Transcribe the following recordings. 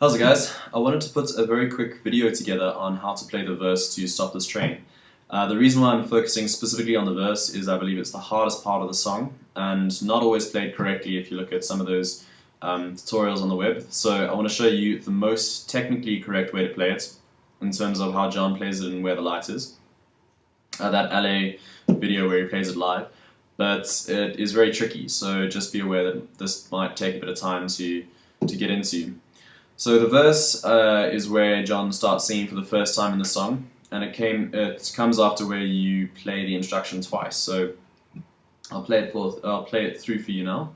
How's it, guys? I wanted to put a very quick video together on how to play the verse to Stop This Train. The reason why I'm focusing specifically on the verse is I believe it's the hardest part of the song and not always played correctly if you look at some of those tutorials on the web. So I want to show you the most technically correct way to play it in terms of how John plays it and where the light is. That LA video where he plays it live. But it is very tricky, so just be aware that this might take a bit of time to get into. So the verse is where John starts singing for the first time in the song, and it comes after where you play the introduction twice. So I'll play it through for you now.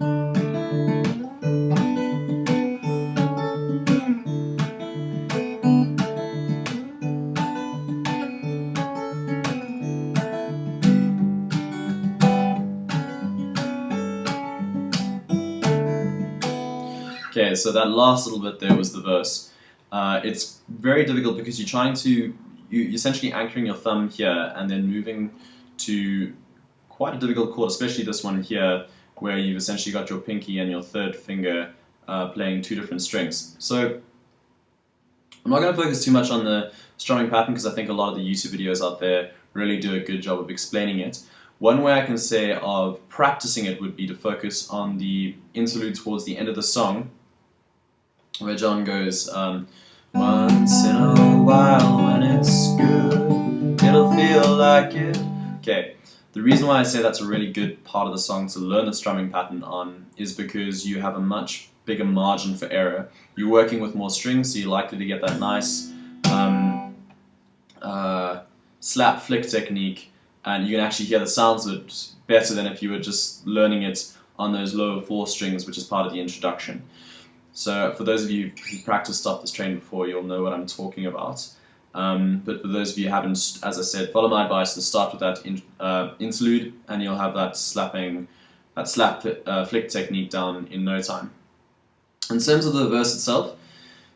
Okay, so that last little bit there was the verse. It's very difficult because you're essentially anchoring your thumb here and then moving to quite a difficult chord, especially this one here, where you've essentially got your pinky and your third finger playing two different strings. So I'm not going to focus too much on the strumming pattern because I think a lot of the YouTube videos out there really do a good job of explaining it. One way I can say of practicing it would be to focus on the interlude towards the end of the song, where John goes, once in a while when it's good, it'll feel like it. Okay, the reason why I say that's a really good part of the song to learn the strumming pattern on is because you have a much bigger margin for error. You're working with more strings, so you're likely to get that nice slap flick technique, and you can actually hear the sounds of it better than if you were just learning it on those lower 4 strings, which is part of the introduction. So for those of you who practiced Stop This Train before, you'll know what I'm talking about. But for those of you who haven't, as I said, follow my advice and start with that interlude, and you'll have that slap flick technique down in no time. In terms of the verse itself,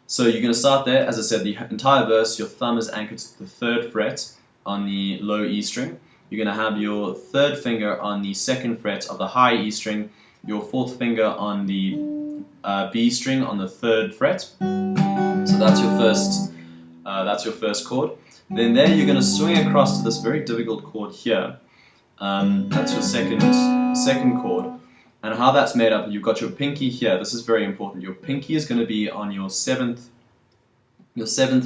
so you're going to start there. As I said, the entire verse, your thumb is anchored to the 3rd fret on the low E string. You're going to have your 3rd finger on the 2nd fret of the high E string, your 4th finger on the B string on the 3rd fret. So that's your first chord. Then there you're going to swing across to this very difficult chord here. That's your second chord. And how that's made up, you've got your pinky here. This is very important. Your pinky is going to be on your 7th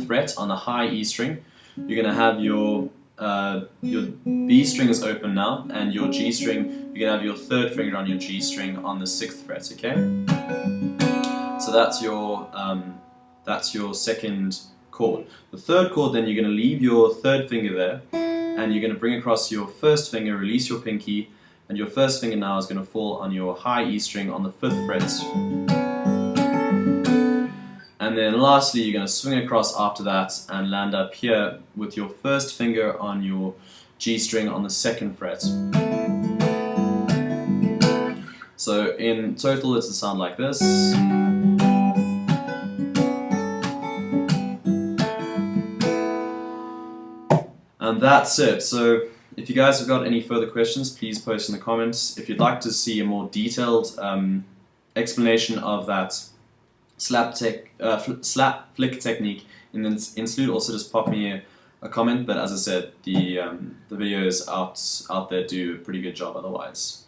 fret on the high E string. You're going to have your B string is open now, and your G string, you're going to have your 3rd finger on your G string on the 6th fret, okay? So that's your second chord. The 3rd chord, then you're going to leave your 3rd finger there, and you're going to bring across your 1st finger, release your pinky, and your 1st finger now is going to fall on your high E string on the 5th fret. And then lastly, you're going to swing across after that and land up here with your 1st finger on your G string on the 2nd fret. So in total, it's a sound like this. And that's it. So if you guys have got any further questions, please post in the comments. If you'd like to see a more detailed explanation of that slap flick technique in the interlude, also just pop me a comment. But as I said, the videos out there do a pretty good job otherwise.